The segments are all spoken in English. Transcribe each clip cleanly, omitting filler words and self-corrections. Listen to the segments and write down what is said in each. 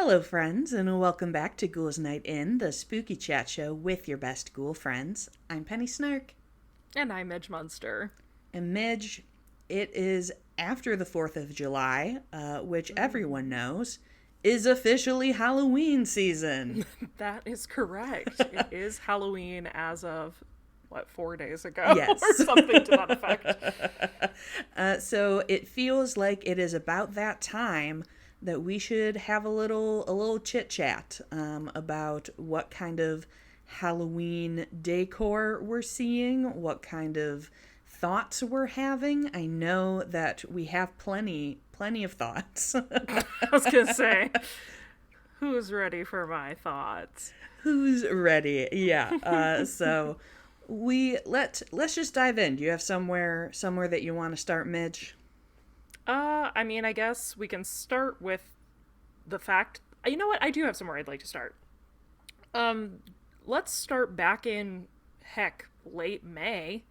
Hello, friends, and welcome back to Ghouls Night In, the spooky chat show with your best ghoul friends. I'm Penny Snark. And I'm Midge Munster. And Midge, it is after the 4th of July, which everyone knows is officially Halloween season. That is correct. It is Halloween as of, 4 days ago? Yes. Or something to that effect. So it feels like it is about that time that we should have a little chit chat about what kind of Halloween decor we're seeing, what kind of thoughts we're having. I know that we have plenty of thoughts. I was gonna say, who's ready for my thoughts? Who's ready? Yeah. So let's just dive in. Do you have somewhere that you want to start, Midge? I guess we can start with the fact. You know what? I do have somewhere I'd like to start. Let's start back in, late May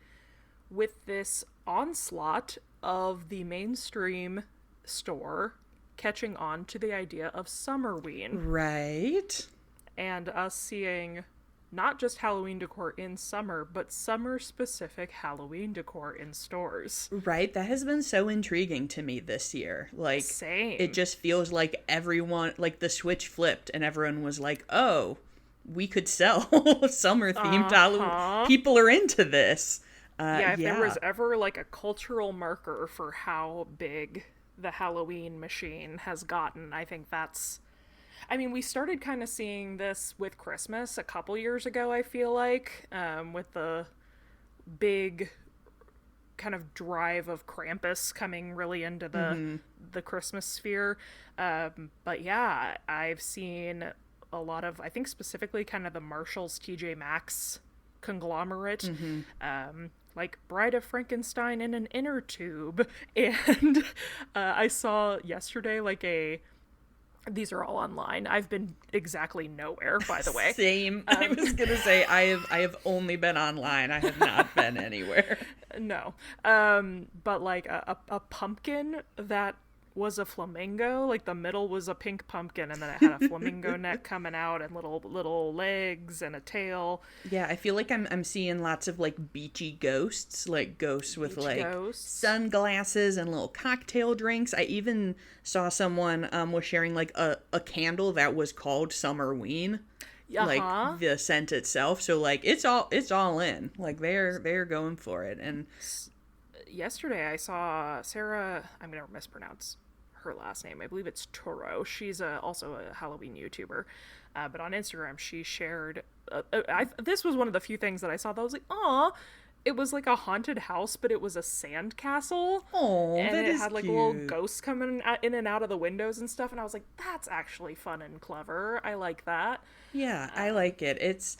with this onslaught of the mainstream store catching on to the idea of Summerween. Right. And us seeing not just Halloween decor in summer, but summer-specific Halloween decor in stores. Right, that has been so intriguing to me this year. Like, Same. It just feels like everyone, like the switch flipped and everyone was like, oh, we could sell summer-themed Halloween. People are into this. If there was ever like a cultural marker for how big the Halloween machine has gotten, I think that's... we started kind of seeing this with Christmas a couple years ago, I feel like, with the big kind of drive of Krampus coming really into the Christmas sphere. But yeah, I've seen a lot of, I think specifically kind of the Marshall's TJ Maxx conglomerate, like Bride of Frankenstein in an inner tube. And I saw yesterday these are all online. I've been exactly nowhere, by the way. Same. I was gonna say I have only been online. I have not been anywhere. No. But like a pumpkin that was a flamingo. Like the middle was a pink pumpkin, and then it had a flamingo neck coming out and little legs and a tail. Yeah, I feel like I'm seeing lots of like beachy ghosts, like ghosts with sunglasses and little cocktail drinks. I even saw someone was sharing like a candle that was called Summerween. Like the scent itself. So like it's all in. Like they're going for it. And yesterday I saw Sarah, I'm gonna mispronounce her last name. I believe it's Toro. She's also a Halloween YouTuber. But on Instagram, she shared... this was one of the few things that I saw that I was like, aw, it was like a haunted house, but it was a sand castle. Oh, and it had like cute. Little ghosts coming in and out of the windows and stuff. And I was like, that's actually fun and clever. I like that. Yeah, I like it. It's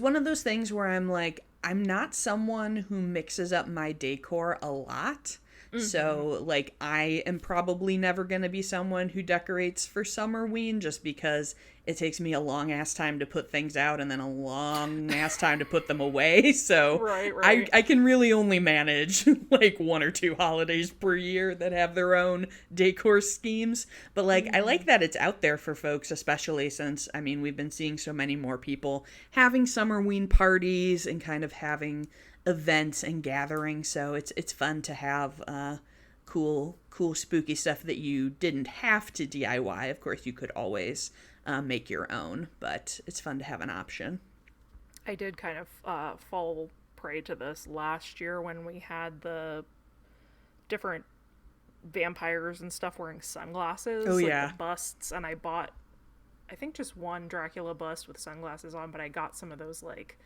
one of those things where I'm like, I'm not someone who mixes up my decor a lot. So, like, I am probably never going to be someone who decorates for Summerween just because it takes me a long-ass time to put things out and then a long-ass time to put them away. So, right. I can really only manage, like, 1 or 2 holidays per year that have their own decor schemes. But, like, I like that it's out there for folks, especially since, we've been seeing so many more people having Summerween parties and kind of having events and gatherings, so it's fun to have cool spooky stuff that you didn't have to DIY. Of course, you could always make your own, but it's fun to have an option. I did kind of fall prey to this last year when we had the different vampires and stuff wearing sunglasses. Oh, like yeah. The busts, and I bought, I think, just one Dracula bust with sunglasses on, but I got some of those like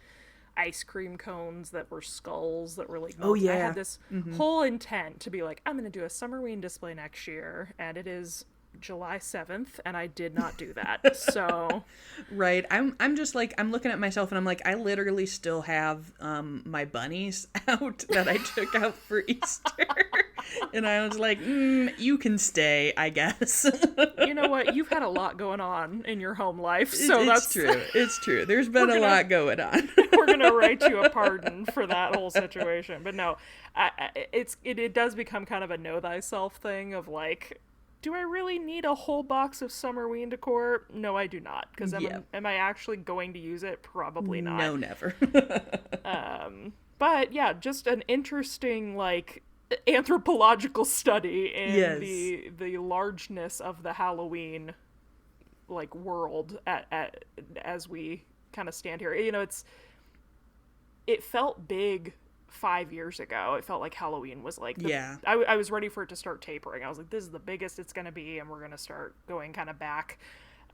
ice cream cones that were skulls that were like melted. Oh yeah, I had this whole intent to be like, I'm gonna do a Summerween display next year, and it is July 7th, and I did not do that. So right, I'm just like, I'm looking at myself and I'm like, I literally still have my bunnies out that I took out for Easter. And I was like, you can stay, I guess. You know what? You've had a lot going on in your home life, so it's true. It's true. There's been a lot going on. We're gonna write you a pardon for that whole situation. But no, it does become kind of a know thyself thing of like, do I really need a whole box of Summerween decor? No, I do not. Because am I actually going to use it? Probably not. No, never. But yeah, just an interesting, like, anthropological study in the largeness of the Halloween, like, world as we kind of stand here. You know, it felt big 5 years ago. It felt like Halloween was like I was ready for it to start tapering. I was like, this is the biggest it's gonna be, and we're gonna start going kind of back.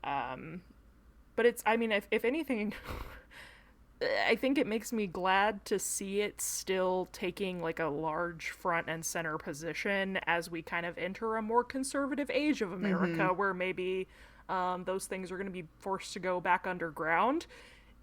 But it's, I mean, if anything, I think it makes me glad to see it still taking like a large front and center position as we kind of enter a more conservative age of America, where maybe those things are going to be forced to go back underground.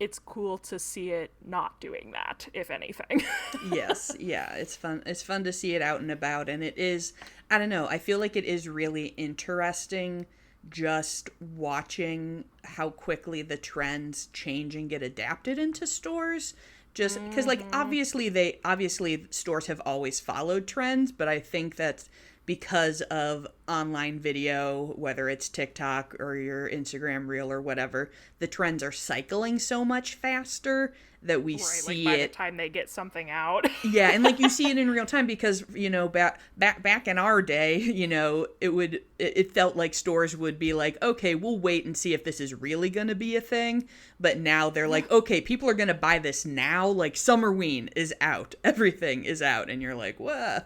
It's cool to see it not doing that, if anything. Yes, yeah, it's fun. It's fun to see it out and about, and it is, I don't know, I feel like it is really interesting just watching how quickly the trends change and get adapted into stores. Just because, like, obviously stores have always followed trends, but I think that's because of online video, whether it's TikTok or your Instagram reel or whatever, the trends are cycling so much faster that we see like by it. The time they get something out. Yeah, and like you see it in real time because, you know, back in our day, you know, it felt like stores would be like, okay, we'll wait and see if this is really going to be a thing. But now they're like, okay, people are going to buy this now. Like, Summerween is out. Everything is out. And you're like, whoa.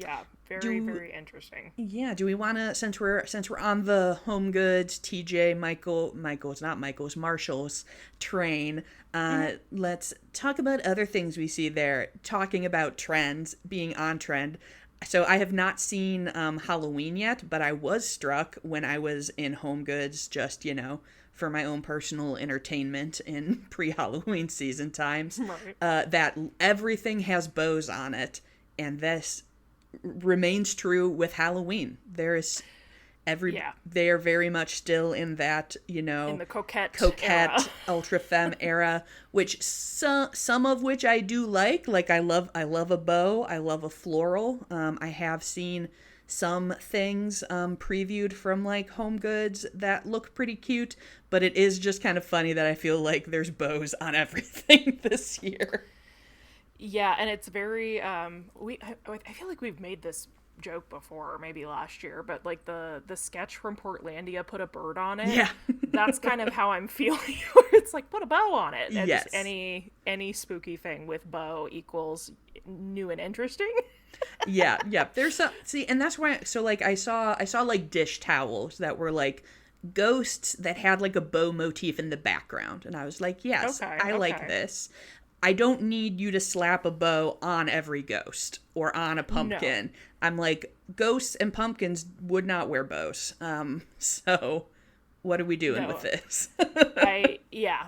Yeah, very interesting. Yeah, do we want to, since we're on the Home Goods, TJ, Marshall's train, let's talk about other things we see there. Talking about trends, being on trend. So I have not seen Halloween yet, but I was struck when I was in Home Goods, just, you know, for my own personal entertainment in pre-Halloween season times, that everything has bows on it, and this remains true with Halloween. They are very much still in that, you know, in the coquette era. Ultra femme era, which some of which I do like I love a bow, I love a floral. I have seen some things previewed from like Home Goods that look pretty cute, but it is just kind of funny that I feel like there's bows on everything this year. Yeah, and it's very I feel like we've made this joke before, or maybe last year, but like the sketch from Portlandia put a bird on it. Yeah. That's kind of how I'm feeling. Where it's like, put a bow on it. And yes. Just any spooky thing with bow equals new and interesting. yeah. There's some, see, and that's why, so like I saw like dish towels that were like ghosts that had like a bow motif in the background, and I was like, yes, I like this. I don't need you to slap a bow on every ghost or on a pumpkin. No. I'm like, ghosts and pumpkins would not wear bows. So what are we doing with this? Yeah.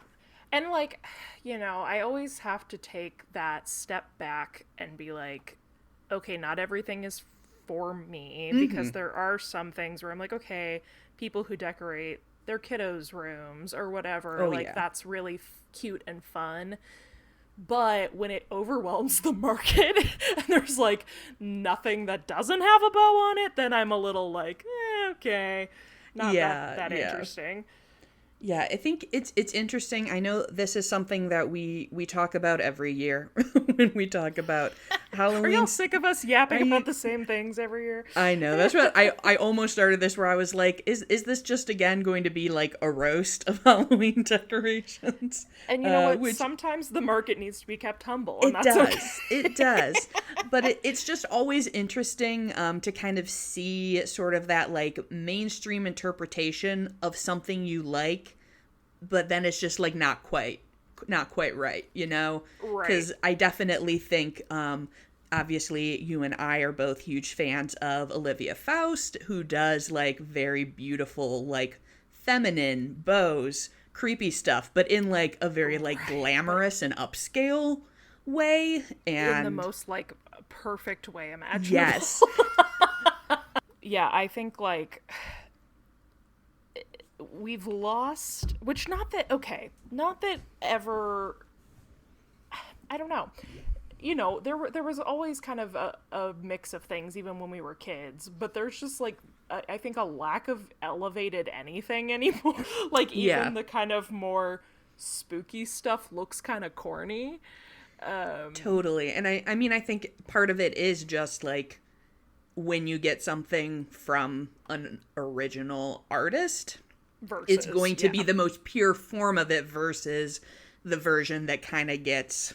And like, you know, I always have to take that step back and be like, okay, not everything is for me, because there are some things where I'm like, okay, people who decorate their kiddos' rooms or whatever, that's really cute and fun. But when it overwhelms the market and there's like nothing that doesn't have a bow on it, then I'm a little like, okay, not that interesting. Yeah, I think it's interesting. I know this is something that we talk about every year when we talk about Halloween. Are y'all sick of us yapping about the same things every year? I know. That's what I almost started this where I was like, is this just again going to be like a roast of Halloween decorations? And you know what? Sometimes the market needs to be kept humble. And that's okay. It does. But it's just always interesting to kind of see sort of that like mainstream interpretation of something you like, but then it's just like not quite right, you know? Right. Because I definitely think, obviously you and I are both huge fans of Olivia Faust, who does like very beautiful, like feminine bows, creepy stuff, but in like a very like glamorous and upscale way, and in the most like perfect way imaginable. Yes. Yeah, I think like we've lost, not that ever, I don't know. you know, there was always kind of a mix of things even when we were kids, but there's just like I think a lack of elevated anything anymore. Like even the kind of more spooky stuff looks kind of corny. Totally. And I mean, I think part of it is just like when you get something from an original artist, it's going to be the most pure form of it versus the version that kind of gets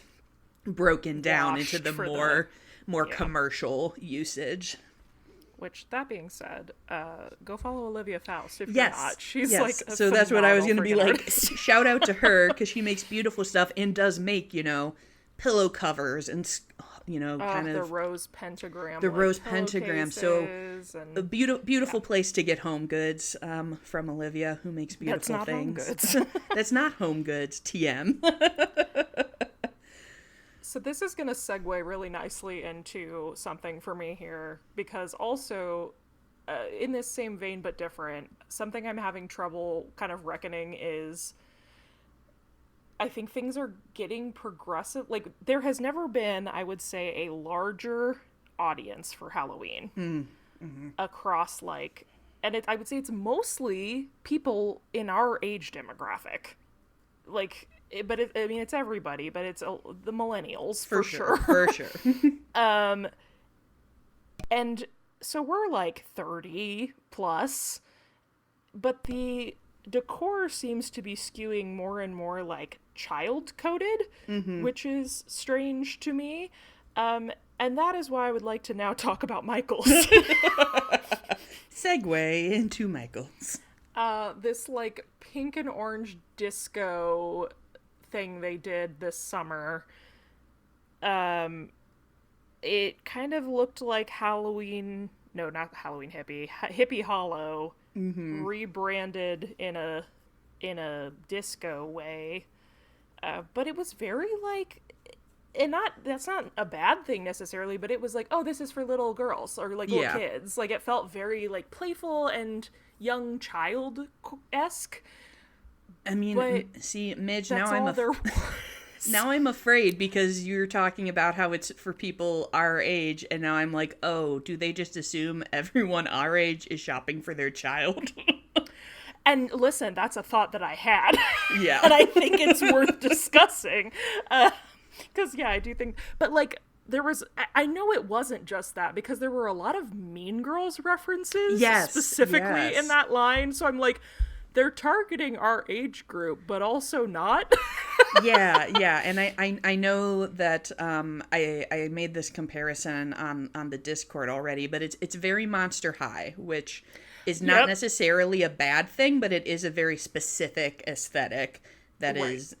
broken down into the more commercial usage. Which, that being said, go follow Olivia Faust if you're not. She's like a so that's what I was going to be like. artist. Shout out to her because she makes beautiful stuff and does make, you know, pillow covers and, you know, kind of the rose pentagram. The rose pentagram. So and... a beautiful place to get home goods from Olivia, who makes beautiful things. That's not home goods. That's not home goods. TM. So this is going to segue really nicely into something for me here, because also, in this same vein but different, something I'm having trouble kind of reckoning is, I think things are getting progressive. Like, there has never been, I would say, a larger audience for Halloween across, like, and I would say it's mostly people in our age demographic. Like... But I mean, it's everybody, but it's the millennials for sure. For sure. And so we're like 30 plus, but the decor seems to be skewing more and more like child coded, which is strange to me. And that is why I would like to now talk about Michael's. Segue into Michael's. This like pink and orange disco thing they did this summer. It kind of looked like Halloween, no, not Halloween Hippie Hollow, rebranded in a disco way. But it was very like, and that's not a bad thing necessarily, but it was like, oh, this is for little girls or like little kids. Like it felt very like playful and young child-esque. I mean, see, Midge, now I'm afraid because you're talking about how it's for people our age, and now I'm like, oh, do they just assume everyone our age is shopping for their child? And listen, that's a thought that I had. Yeah. And I think it's worth discussing. Because, yeah, I do think... But, like, there was... I know it wasn't just that, because there were a lot of Mean Girls references specifically in that line. So I'm like... They're targeting our age group, but also not. yeah, and I know that I made this comparison on the Discord already, but it's very Monster High, which is not necessarily a bad thing, but it is a very specific aesthetic that is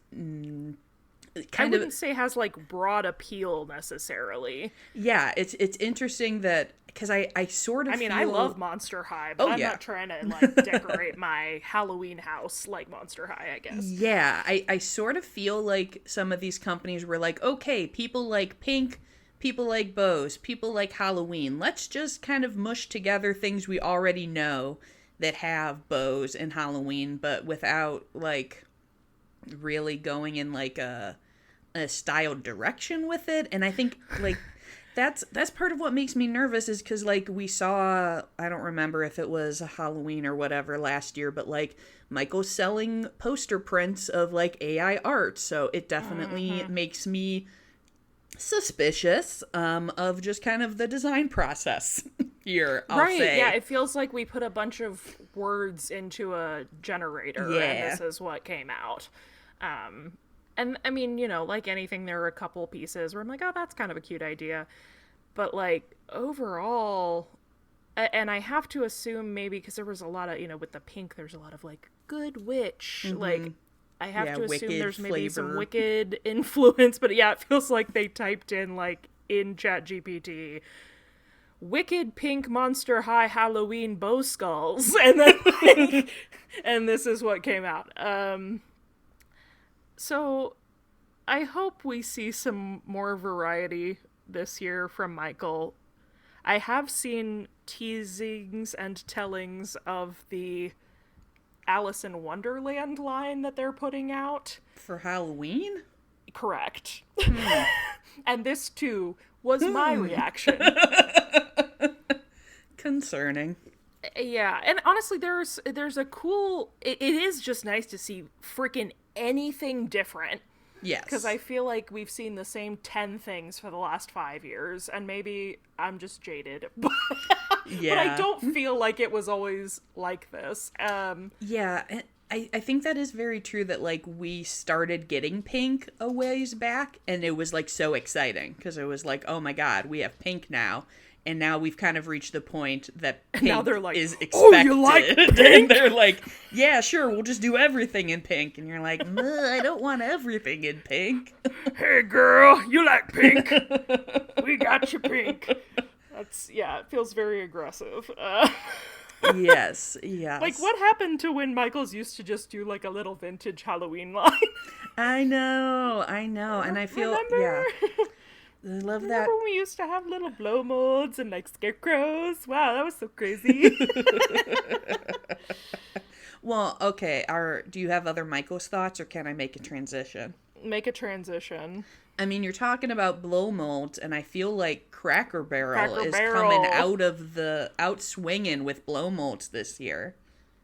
I wouldn't say has like broad appeal necessarily. Yeah, it's interesting that because I sort of I mean, feel... I love Monster High, but I'm not trying to like decorate my Halloween house like Monster High, I guess. Yeah, I sort of feel like some of these companies were like, okay, people like pink, people like bows, people like Halloween. Let's just kind of mush together things we already know that have bows and Halloween, but without like really going in like a styled direction with it. And I think like that's part of what makes me nervous is because like we saw, I don't remember if it was a Halloween or whatever last year, but like Michael's selling poster prints of like AI art, so it definitely makes me suspicious of just kind of the design process here, I'll say. Yeah, it feels like we put a bunch of words into a generator and this is what came out. And I mean, you know, like anything, there are a couple pieces where I'm like, oh, that's kind of a cute idea. But like overall, and I have to assume maybe because there was a lot of, you know, with the pink, there's a lot of like good witch. Like I have to assume there's maybe some Wicked influence. But yeah, it feels like they typed in like in ChatGPT, Wicked Pink Monster High Halloween Bow Skulls. And then like, and this is what came out. So, I hope we see some more variety this year from Michael. I have seen teasings and tellings of the Alice in Wonderland line that they're putting out. For Halloween? Correct. And this, too, was my reaction. Concerning. Yeah, and honestly, there's a cool... It is just nice to see freaking anything different. Yes. Because I feel like we've seen the same 10 things for the last 5 years, and maybe I'm just jaded. But I don't feel like it was always like this. Yeah, and I think that is very true that, like, we started getting pink a ways back, and it was, like, so exciting, because it was like, oh my god, we have pink now. And now we've kind of reached the point that pink now they're like, is expected. Oh, you like pink? And they're like, yeah, sure, we'll just do everything in pink. And you're like, I don't want everything in pink. Hey, girl, you like pink? We got you pink. It feels very aggressive. Yes. Like, what happened to when Michaels used to just do, like, a little vintage Halloween line? I know. And I feel, Remember? I love that. Remember when we used to have little blow molds and, like, scarecrows? Wow, that was so crazy. Well, okay. Do you have other Michael's thoughts, or can I make a transition? Make a transition. I mean, you're talking about blow molds, and I feel like Cracker Barrel is coming out swinging with blow molds this year.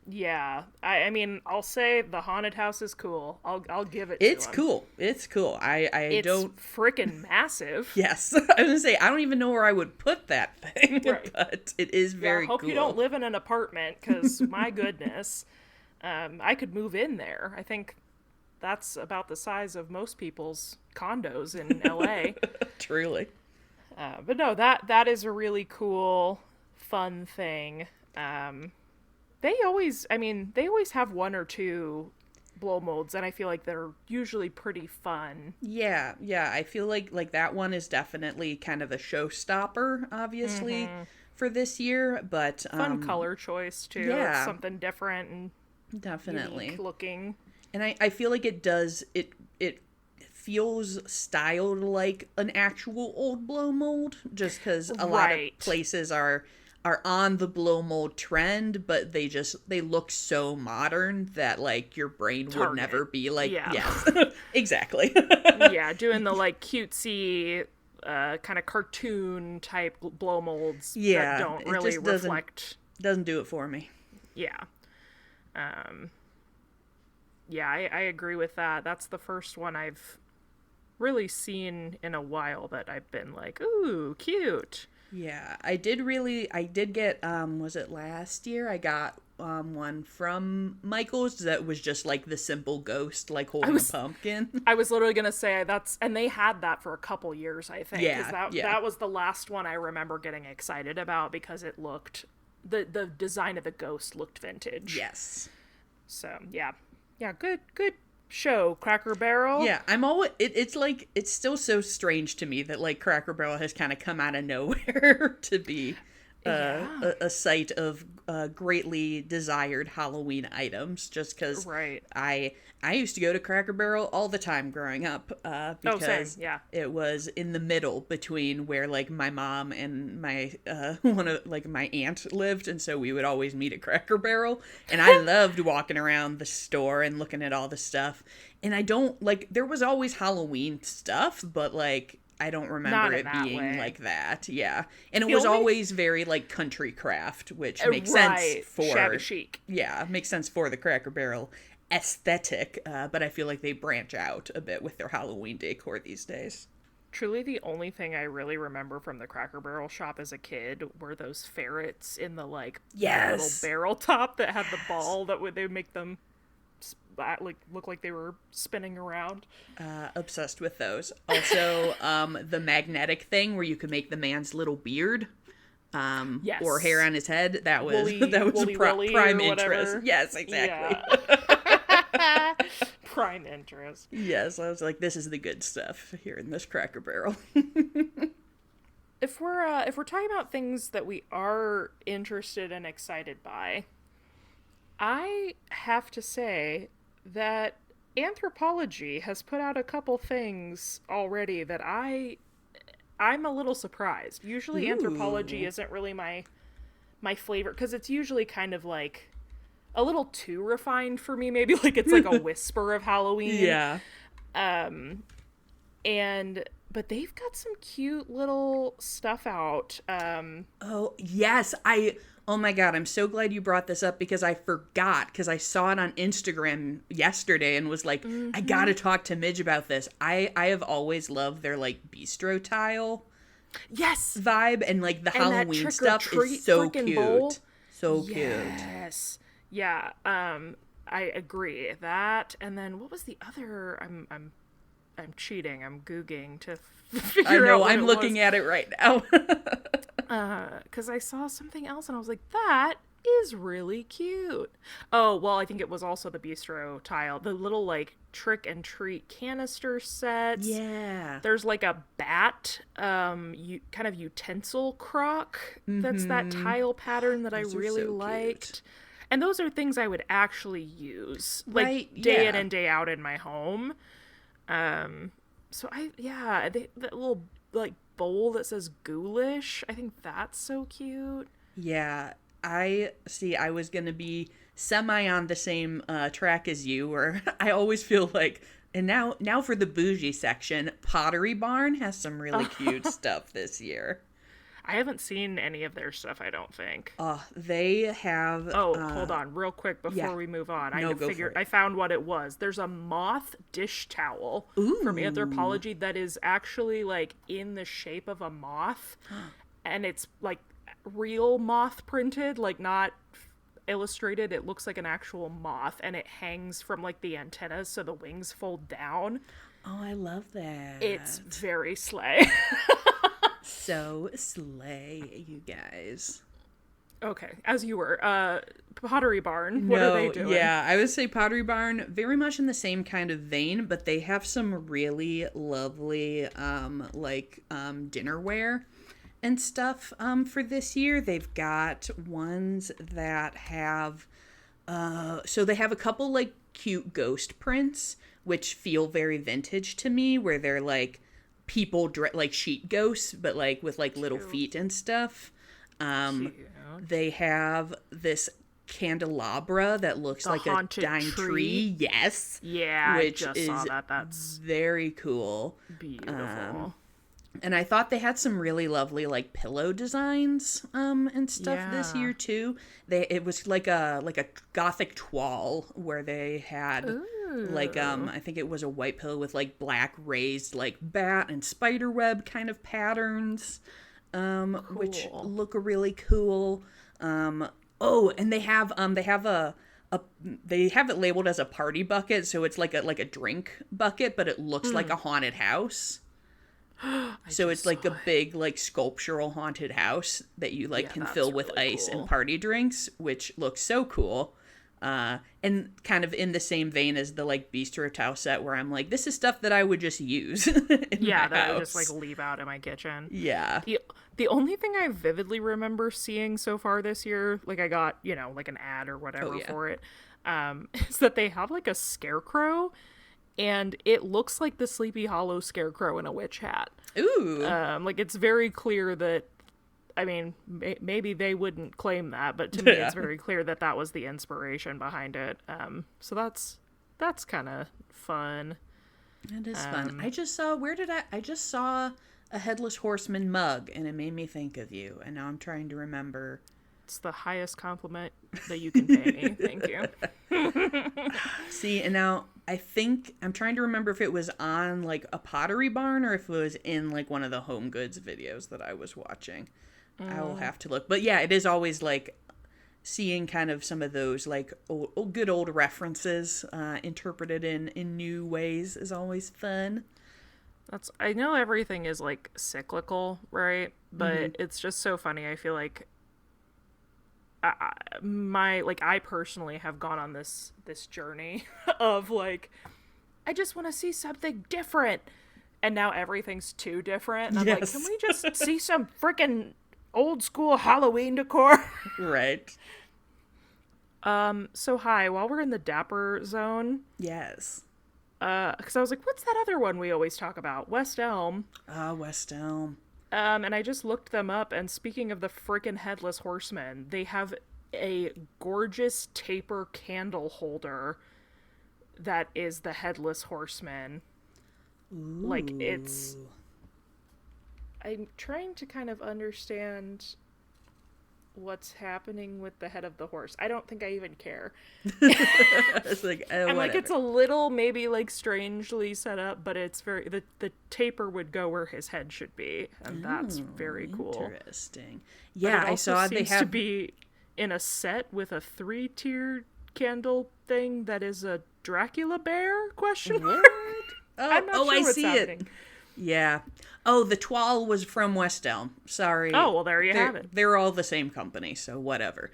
Yeah, I mean, I'll say the haunted house is cool. I'll give it. It's to him. cool. It's cool. It's don't freaking massive. Yes, I was gonna say I don't even know where I would put that thing, right. But it is very cool. I hope you don't live in an apartment, because my goodness, I could move in there. I think that's about the size of most people's condos in LA. Truly. But no, that is a really cool, fun thing. They always have one or two blow molds, and I feel like they're usually pretty fun. Yeah, I feel like that one is definitely kind of a showstopper, obviously, for this year, but... fun color choice, too. Yeah. It's something different and definitely unique looking. And I feel like it feels styled like an actual old blow mold, just because a lot of places are on the blow mold trend, but they look so modern that, like, your brain would never be like, yes, exactly. Yeah, doing the, like, cutesy, kind of cartoon type blow molds that don't really reflect. Doesn't do it for me. Yeah. Yeah, I agree with that. That's the first one I've really seen in a while that I've been like, ooh, cute. Yeah, I did get, was it last year? I got one from Michael's that was just like the simple ghost, like holding a pumpkin. I was literally going to say and they had that for a couple years, I think. Yeah, that was the last one I remember getting excited about, because it looked, the design of the ghost looked vintage. Yes. So, yeah, good show, Cracker Barrel. Yeah, I'm always, it's like, it's still so strange to me that, like, Cracker Barrel has kind of come out of nowhere to be a site of greatly desired Halloween items, just because I used to go to Cracker Barrel all the time growing up, because it was in the middle between where, like, my mom and my my aunt lived, and so we would always meet at Cracker Barrel, and I loved walking around the store and looking at all the stuff, and I don't, like, there was always Halloween stuff, but, like, I don't remember it being like that. Yeah. And it was always very, like, country craft, which makes sense for shabby chic. Yeah, makes sense for the Cracker Barrel aesthetic, but I feel like they branch out a bit with their Halloween decor these days. Truly the only thing I really remember from the Cracker Barrel shop as a kid were those ferrets in the, like, little barrel top that had the ball that they would make them look like they were spinning around. Obsessed with those. Also, the magnetic thing where you could make the man's little beard, or hair on his head. That was prime interest. Yes, exactly. Yeah. Prime interest. Yes, I was like, this is the good stuff here in this Cracker Barrel. If we're talking about things that we are interested and excited by, I have to say that Anthropology has put out a couple things already that I'm a little surprised. Usually Anthropology isn't really my flavor, because it's usually kind of like a little too refined for me. Maybe like it's like a whisper of Halloween. Yeah. And But they've got some cute little stuff out. Oh, yes. Oh my God, I'm so glad you brought this up because I forgot because I saw it on Instagram yesterday and was like, I gotta talk to Midge about this. I have always loved their like bistro tile Yes. vibe, and like the And that Halloween trick or stuff treat is so frickin' cute. bowl. So cute. Yes. Yeah. I agree. That, and then what was the other? I'm cheating. I'm googling to figure I know, out what I'm it looking was. at it right now. Because I saw something else and I was like, that is really cute. Oh, well, I think it was also the bistro tile, the little like trick and treat canister sets. Yeah. There's like a bat, kind of utensil crock. That's that tile pattern that Those I are really so liked. cute. And those are things I would actually use, like Right, day in yeah. and day out in my home. So that little like bowl that says ghoulish, I think that's so cute. Yeah, I was gonna be semi on the same track as you, where I always feel like, and now for the bougie section, Pottery Barn has some really cute stuff this year. I haven't seen any of their stuff, I don't think. They have. Oh, hold on, real quick before yeah. we move on. No, go for it. I found what it was. There's a moth dish towel from Anthropology that is actually like in the shape of a moth, and it's like real moth printed, like not illustrated. It looks like an actual moth, and it hangs from like the antennas, so the wings fold down. Oh, I love that. It's very slay. So slay, you guys. Okay, as you were, Pottery Barn, what are they doing? Yeah, I would say Pottery Barn, very much in the same kind of vein, but they have some really lovely, dinnerware and stuff, for this year. They've got ones that have, so they have a couple, like, cute ghost prints, which feel very vintage to me, where they're, like, people, like, sheet ghosts, but, like, with, like, little feet and stuff. Cute. They have this candelabra that looks like a dying tree. Yes. Yeah, which I just saw that. That's very cool. beautiful. And I thought they had some really lovely like pillow designs and stuff this year too. It was like a gothic toile where they had like I think it was a white pillow with like black raised like bat and spider web kind of patterns. Which look really cool. And they have they have it labeled as a party bucket, so it's like a drink bucket, but it looks like a haunted house. So it's like a big like sculptural haunted house that you like can fill with really ice cool. and party drinks, which looks so cool. And kind of in the same vein as the like bistro towel set, where I'm like, this is stuff that I would just use. That I would just like leave out in my kitchen. Yeah. The only thing I vividly remember seeing so far this year, like I got, like an ad or whatever for it, is that they have like a scarecrow, and it looks like the Sleepy Hollow scarecrow in a witch hat. Ooh. Like it's very clear that, I mean, maybe they wouldn't claim that, but to me it's very clear that that was the inspiration behind it. So that's kind of fun. That is fun. I just saw a Headless Horseman mug, and it made me think of you, and now I'm trying to remember. It's the highest compliment that you can pay me. Thank you. See, and now I think I'm trying to remember if it was on like a Pottery Barn or if it was in like one of the Home Goods videos that I was watching. I will have to look. But yeah, it is always like seeing kind of some of those like good old references interpreted in new ways is always fun. I know everything is like cyclical, right? But it's just so funny. I feel like I personally have gone on this journey of like, I just want to see something different, and now everything's too different. And I'm like, can we just see some freaking old school Halloween decor? Right. So hi, while we're in the Dapper zone, Yes. because I was like, what's that other one we always talk about? West Elm. West Elm. And I just looked them up, and speaking of the freaking Headless Horseman, they have a gorgeous taper candle holder that is the Headless Horseman. Ooh. Like, it's I'm trying to kind of understand what's happening with the head of the horse. I don't think I even care. It's like, I'm like, whatever. it's a little maybe like strangely set up, but it's very the taper would go where his head should be, and that's very cool. Interesting. But Yeah, it I also saw they seems to have. be in a set with a 3-tiered candle thing that is a Dracula bear question mark. What? I'm not sure I what's see happening. it. Yeah. Oh, the Twal was from West Elm. Sorry. Oh, well, there you have it. They're all the same company, so whatever.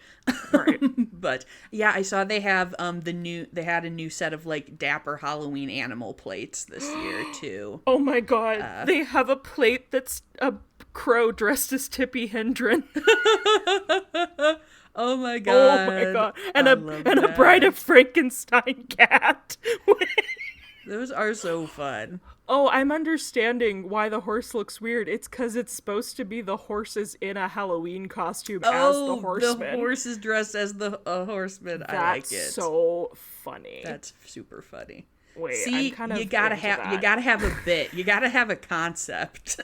Right. But yeah, I saw they have they had a new set of like dapper Halloween animal plates this year too. Oh my god, they have a plate that's a crow dressed as Tippi Hedren. Oh my god. Oh my god. I And love a that. Bride of Frankenstein cat. Those are so fun. Oh, I'm understanding why the horse looks weird. It's because it's supposed to be the horses in a Halloween costume as the horseman. The horse is dressed as the horseman. That's I like it. so funny. That's super funny. Wait, See, I'm kind of you gotta into have that. you gotta have a bit. You gotta have a concept.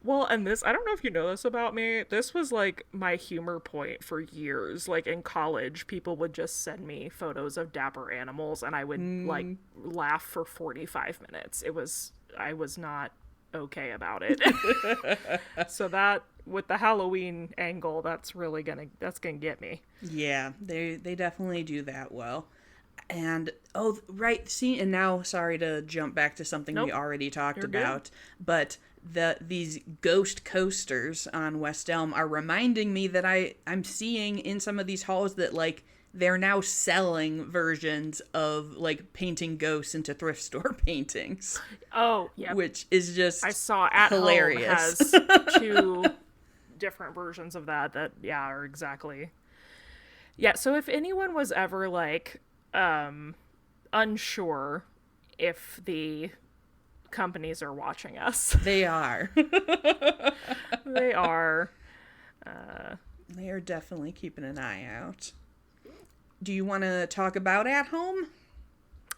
Well, and this, I don't know if you know this about me, this was like my humor point for years. Like in college, people would just send me photos of dapper animals and I would like laugh for 45 minutes. I was not okay about it. So that, with the Halloween angle, that's gonna get me. Yeah, they definitely do that well. And oh right, see, and now sorry to jump back to something we already talked You're good. about, but these ghost coasters on West Elm are reminding me that I'm seeing in some of these halls that like they're now selling versions of like painting ghosts into thrift store paintings. Oh, yeah. Which is just I saw At hilarious. Home has 2 different versions of that are exactly. Yeah, so if anyone was ever like unsure if the companies are watching us, They are. they are. They are definitely keeping an eye out. Do you want to talk about At Home?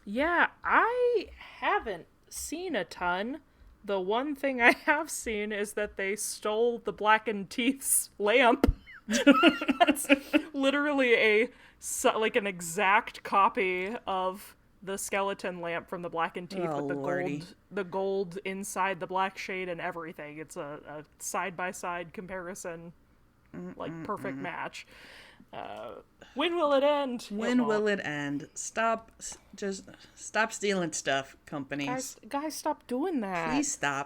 Yeah, I haven't seen a ton. The one thing I have seen is that they stole the Blackened Teeth's lamp. That's literally an exact copy of the skeleton lamp from the Blackened Teeth with the gold inside the black shade and everything. It's a side-by-side comparison, like perfect match. When will it end? When will it end? Stop stealing stuff, companies. Guys, stop doing that.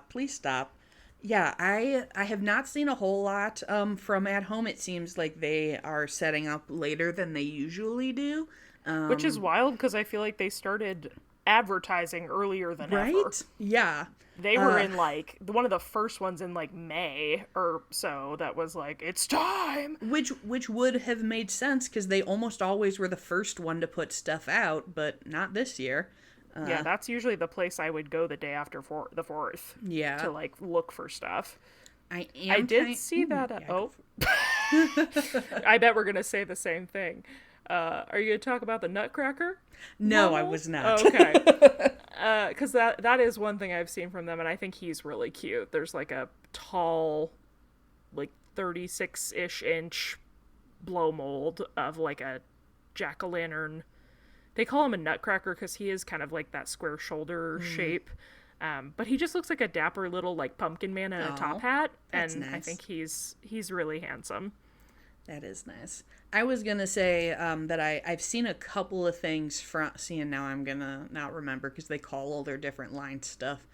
Please stop. Yeah, I have not seen a whole lot from At Home. It seems like they are setting up later than they usually do. Which is wild because I feel like they started advertising earlier than ever. Right? Yeah. They were in like one of the first ones in like May or so that was like, it's time. Which would have made sense because they almost always were the first one to put stuff out, but not this year. Yeah, that's usually the place I would go the day after the 4th. Yeah. To like look for stuff. I did see that. I bet we're gonna say the same thing. Are you gonna talk about the Nutcracker? No, model? I was not. Oh, okay. Because that is one thing I've seen from them, and I think he's really cute. There's like a tall, like 36-ish inch blow mold of like a jack-o'-lantern. They call him a Nutcracker because he is kind of like that square shoulder shape. But he just looks like a dapper little like pumpkin man in a top hat, and nice. I think he's really handsome. That is nice. I was gonna say that I've seen a couple of things from. Seeing now, I'm gonna not remember because they call all their different line stuff.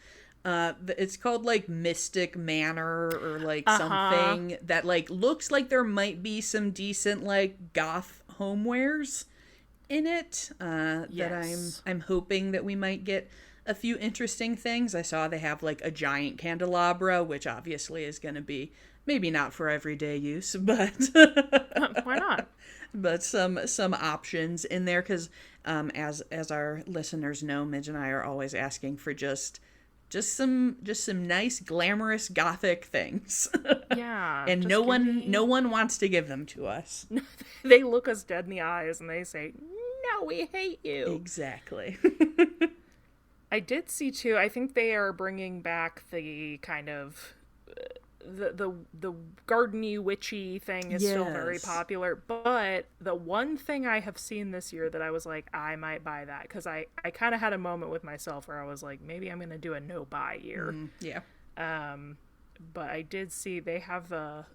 It's called like Mystic Manor or like something that like looks like there might be some decent like goth homewares in it. That I'm hoping that we might get a few interesting things. I saw they have like a giant candelabra, which obviously is gonna be maybe not for everyday use, but Why not? But some options in there because as our listeners know, Midge and I are always asking for just some nice glamorous gothic things. Yeah. And no one wants to give them to us. They look us dead in the eyes and they say, "No, we hate you." Exactly. I did see too. I think they are bringing back the kind of the gardeny witchy thing is still very popular, but the one thing I have seen this year that I was like, I might buy that, because I kind of had a moment with myself where I was like, maybe I'm gonna do a no buy year. Yeah. But I did see they have a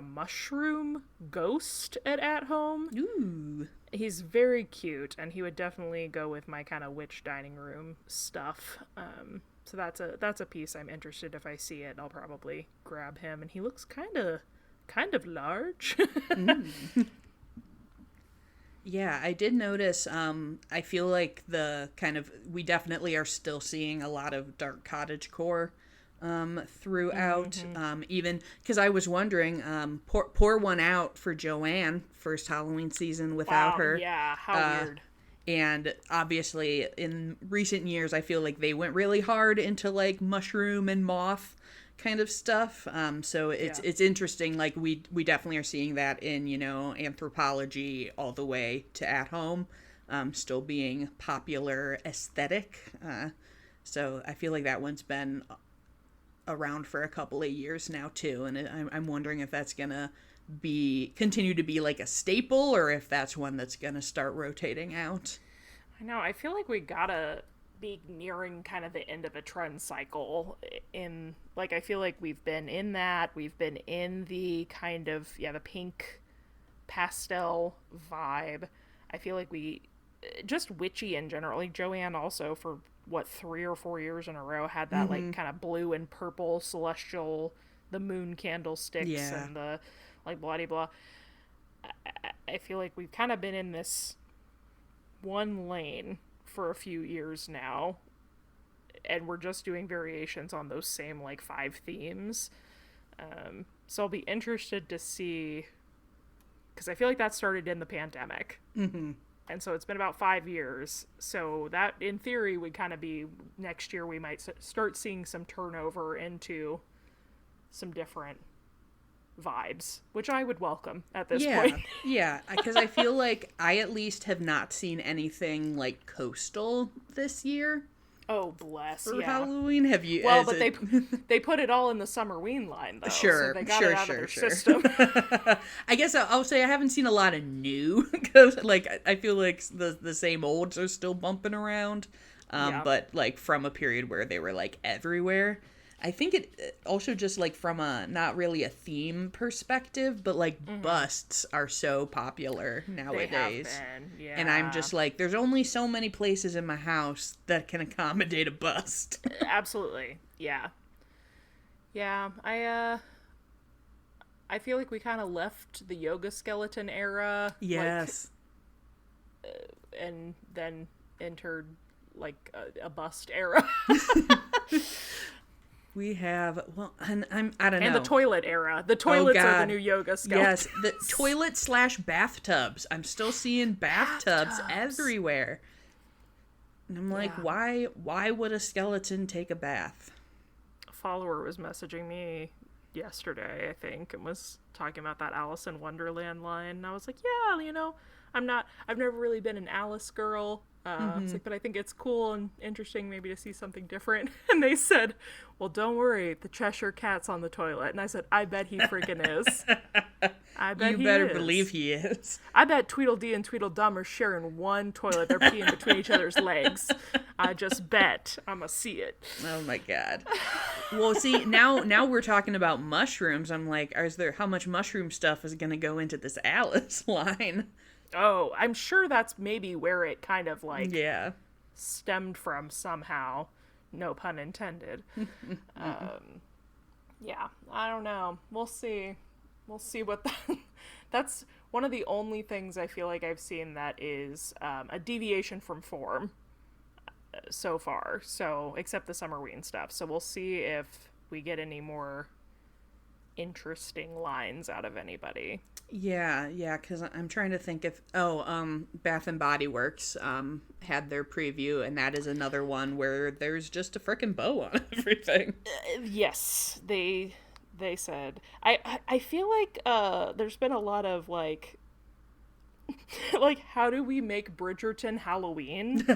mushroom ghost at home. Ooh. He's very cute, and he would definitely go with my kind of witch dining room stuff. So that's a piece I'm interested. If I see it, I'll probably grab him, and he looks kind of large. Yeah, I did notice. I feel like we definitely are still seeing a lot of dark cottagecore throughout. Even because I was wondering, pour one out for Joanne, first Halloween season without her. Yeah, how weird. And obviously, in recent years, I feel like they went really hard into like mushroom and moth kind of stuff. So it's interesting. Like we definitely are seeing that in anthropology all the way to at home, still being popular aesthetic. So I feel like that one's been around for a couple of years now too, and I'm wondering if that's gonna continue to be like a staple, or if that's one that's gonna start rotating out. I know, I feel like we gotta be nearing kind of the end of a trend cycle. I feel like we've been in the kind of the pink pastel vibe. I feel like we just witchy in general, like Joanne also for 3 or 4 years in a row had that like kind of blue and purple celestial, the moon candlesticks and the like blah blah. I feel like we've kind of been in this one lane for a few years now, and we're just doing variations on those same like 5 themes. So I'll be interested to see, because I feel like that started in the pandemic. And so it's been about 5 years. So that, in theory, would kind of be next year we might start seeing some turnover into some different vibes, which I would welcome at this point. Yeah, because I feel like I at least have not seen anything like coastal this year. Oh, bless. For Halloween, have you? Well, but they put it all in the Summerween line, though. Sure, so they got it out of their system. I guess I'll say I haven't seen a lot of new, because like I feel like the same olds are still bumping around, but like from a period where they were like everywhere. I think it also just like from a not really a theme perspective, but like busts are so popular nowadays. They have been, yeah. And I'm just like, there's only so many places in my house that can accommodate a bust. Absolutely. Yeah. Yeah, I feel like we kind of left the yoga skeleton era. Yes. And then entered like a bust era. We have, and I don't know. And the toilet era. The toilets are the new yoga skeletons. Yes, the toilet/bathtubs. I'm still seeing bathtubs everywhere. And I'm like, why would a skeleton take a bath? A follower was messaging me yesterday, I think, and was talking about that Alice in Wonderland line. And I was like, yeah, I've never really been an Alice girl. It's like, but I think it's cool and interesting maybe to see something different. And they said, well, don't worry, the Cheshire Cat's on the toilet. And I said, I bet he freaking is. I bet you better believe he is. I bet Tweedledee and Tweedledum are sharing one toilet. They're peeing between each other's legs. I just bet. I'm going to see it. Oh my God. Well, see, now we're talking about mushrooms. I'm like, how much mushroom stuff is going to go into this Alice line? Oh, I'm sure that's maybe where it kind of like stemmed from somehow. No pun intended. Yeah, I don't know. We'll see. We'll see what that's one of the only things I feel like I've seen that is a deviation from form so far. So, except the Summerween stuff. So we'll see if we get any more interesting lines out of anybody. Yeah, because I'm trying to think if Bath and Body Works had their preview, and that is another one where there's just a frickin' bow on everything. Yes, they said. I feel like there's been a lot of like like, how do we make Bridgerton Halloween?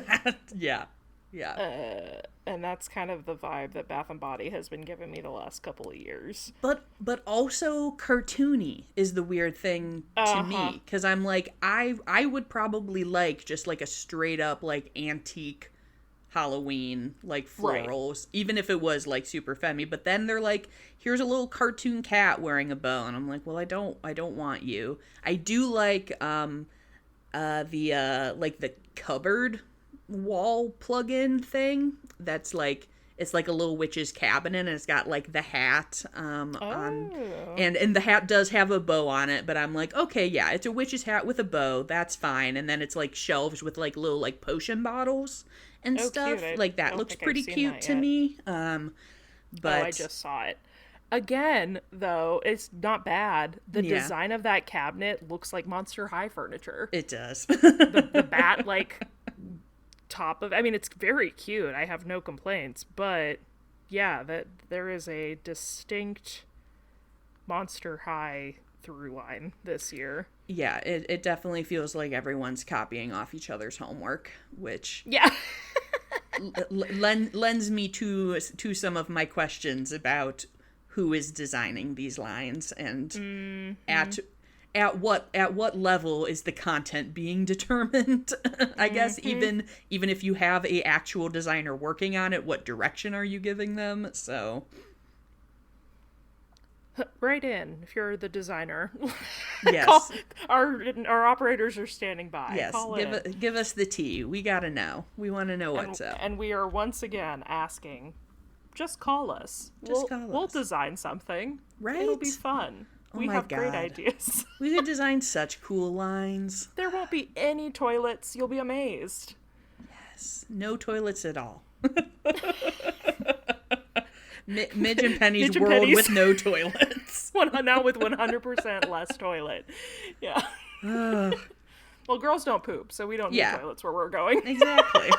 Yeah. Yeah. And that's kind of the vibe that Bath and Body has been giving me the last couple of years. But also cartoony is the weird thing to me, because I'm like, I would probably like just like a straight up like antique Halloween like florals, even if it was like super femmy. But then they're like, here's a little cartoon cat wearing a bow, and I'm like, well, I don't want you. I do like the cupboard wall plug-in thing that's like, it's like a little witch's cabinet, and it's got like the hat on, and the hat does have a bow on it, but I'm like, okay, yeah, it's a witch's hat with a bow, that's fine. And then it's like shelves with like little like potion bottles and stuff. Like that looks pretty cute to me. But I just saw it. Again, though, it's not bad. The design of that cabinet looks like Monster High furniture. It does. the bat like top of, I mean, it's very cute. I have no complaints, but yeah, that there is a distinct Monster High through line this year. Yeah, it definitely feels like everyone's copying off each other's homework, which lends me to some of my questions about who is designing these lines, and at what level is the content being determined? I guess even if you have a actual designer working on it, what direction are you giving them? So write in if you're the designer. Yes. Our operators are standing by. Yes, give us the tea. We gotta know. We want to know what's up. And we are once again asking, just call us. We'll design something. Right? It'll be fun. We have great ideas. We could design such cool lines. There won't be any toilets. You'll be amazed. Yes. No toilets at all. Midge and Penny's world with no toilets. Now with 100% less toilet. Yeah. Well, girls don't poop, so we don't need toilets where we're going. Exactly.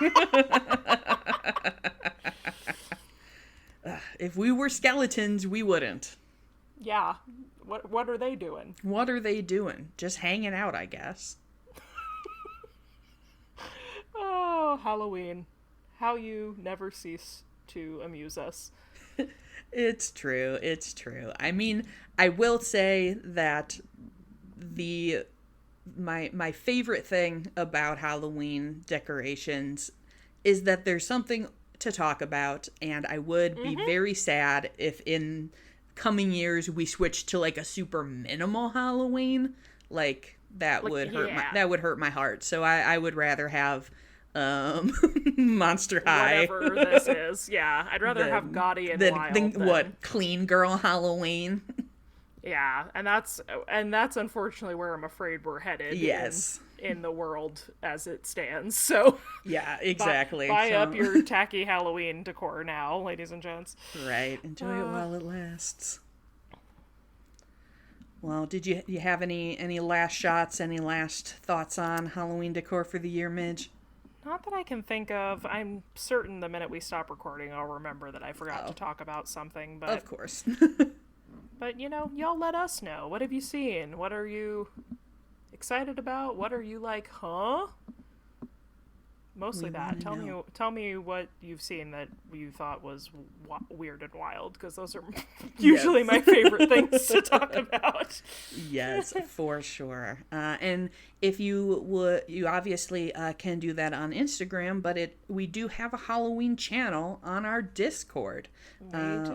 If we were skeletons, we wouldn't. Yeah. What are they doing? What are they doing? Just hanging out, I guess. Oh, Halloween. How you never cease to amuse us. It's true. It's true. I mean, I will say that my favorite thing about Halloween decorations is that there's something to talk about, and I would be very sad if in coming years we switched to like a super minimal Halloween. Like that would hurt my heart. So I would rather have Monster High, whatever this is. Yeah, I'd rather have gaudy and wild than what clean girl Halloween. Yeah, and that's unfortunately where I'm afraid we're headed. Yes. In the world as it stands. So yeah, exactly. Buy up your tacky Halloween decor now, ladies and gents. Right. Enjoy it while it lasts. Well, did you have any last shots, any last thoughts on Halloween decor for the year, Midge? Not that I can think of. I'm certain the minute we stop recording, I'll remember that I forgot to talk about something. But of course. But, y'all let us know. What have you seen? What are you excited about? What are you like, huh? Mostly that. Tell me what you've seen that you thought was weird and wild, because those are usually my favorite things to talk about. Yes, for sure. And if you obviously can do that on Instagram, but we do have a Halloween channel on our Discord,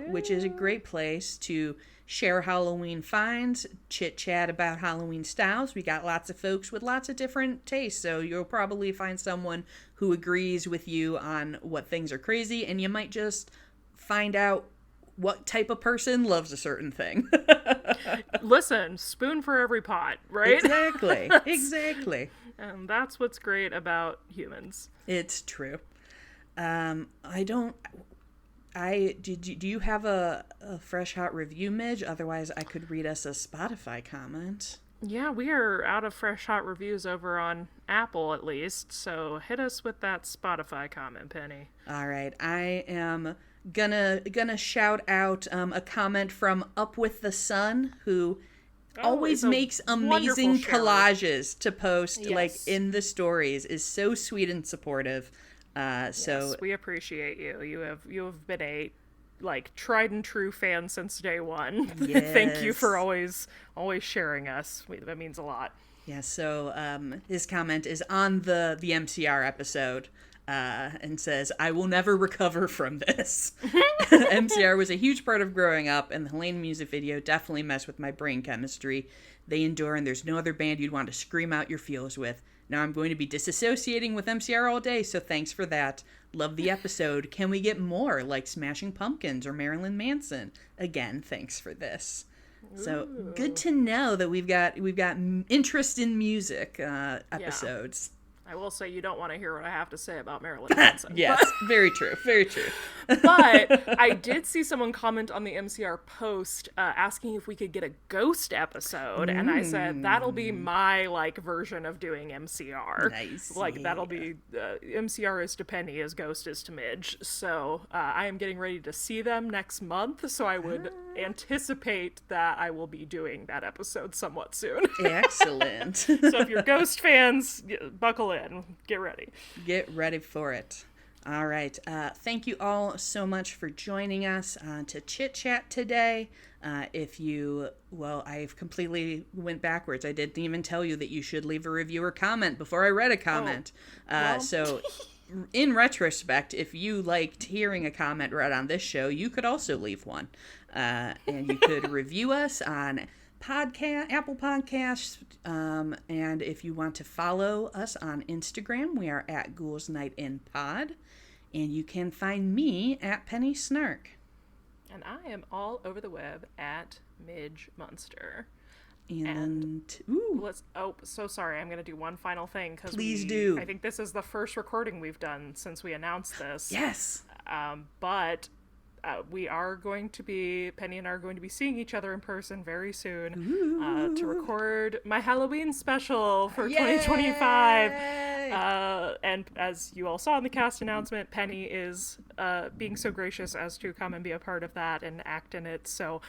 which is a great place to share Halloween finds, chit-chat about Halloween styles. We got lots of folks with lots of different tastes, so you'll probably find someone who agrees with you on what things are crazy, and you might just find out what type of person loves a certain thing. Listen, spoon for every pot, right? Exactly. And that's what's great about humans. It's true. Do you have a fresh hot review, Midge? Otherwise, I could read us a Spotify comment. Yeah, we are out of fresh hot reviews over on Apple, at least. So hit us with that Spotify comment, Penny. All right, I am gonna shout out a comment from Up with the Sun, who always makes amazing collages to post like in the stories. Is so sweet and supportive. So yes, we appreciate you. You have been a tried and true fan since day one. Yes. Thank you for always sharing us. That means a lot. Yeah, so his comment is on the MCR episode and says, "I will never recover from this." MCR was a huge part of growing up, and the Helena music video definitely messed with my brain chemistry. They endure, and there's no other band you'd want to scream out your feels with. Now I'm going to be disassociating with MCR all day, so thanks for that. Love the episode. Can we get more, like Smashing Pumpkins or Marilyn Manson? Again, thanks for this. So good to know that we've got interest in music episodes. I will say you don't want to hear what I have to say about Marilyn Manson. Yes, very true, very true. But I did see someone comment on the MCR post asking if we could get a ghost episode, and I said that'll be my version of doing MCR. Nice. That'll be MCR is to Penny as Ghost is to Midge. So I am getting ready to see them next month, so I would anticipate that I will be doing that episode somewhat soon. Excellent. So if you're Ghost fans, buckle in. Get ready. Get ready for it. All right. Thank you all so much for joining us to chit chat today. I've completely went backwards. I didn't even tell you that you should leave a review or comment before I read a comment. So in retrospect, if you liked hearing a comment read on this show, you could also leave one. And you could review us on Apple Podcasts, and if you want to follow us on Instagram, we are at Ghouls Night In Pod, and you can find me at Penny Snark. And I am all over the web at Midge Munster. And so sorry, I'm gonna do one final thing because please do. I think this is the first recording we've done since we announced this. Yes. But we are going to be, Penny and I are going to be seeing each other in person very soon to record my Halloween special for 2025. And as you all saw in the cast announcement, Penny is being so gracious as to come and be a part of that and act in it. So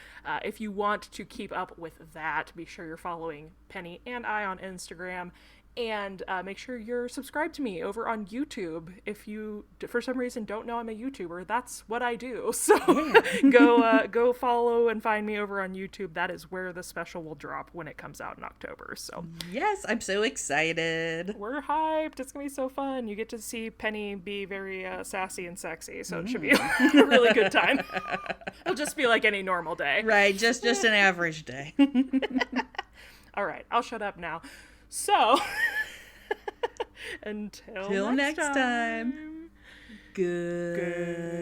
if you want to keep up with that, be sure you're following Penny and I on Instagram. And make sure you're subscribed to me over on YouTube. If you, for some reason, don't know I'm a YouTuber, that's what I do. So go follow and find me over on YouTube. That is where the special will drop when it comes out in October. So yes, I'm so excited. We're hyped. It's going to be so fun. You get to see Penny be very sassy and sexy. So it should be a really good time. It'll just be like any normal day. Right, just an average day. All right, I'll shut up now. So, until next time. Goodbye.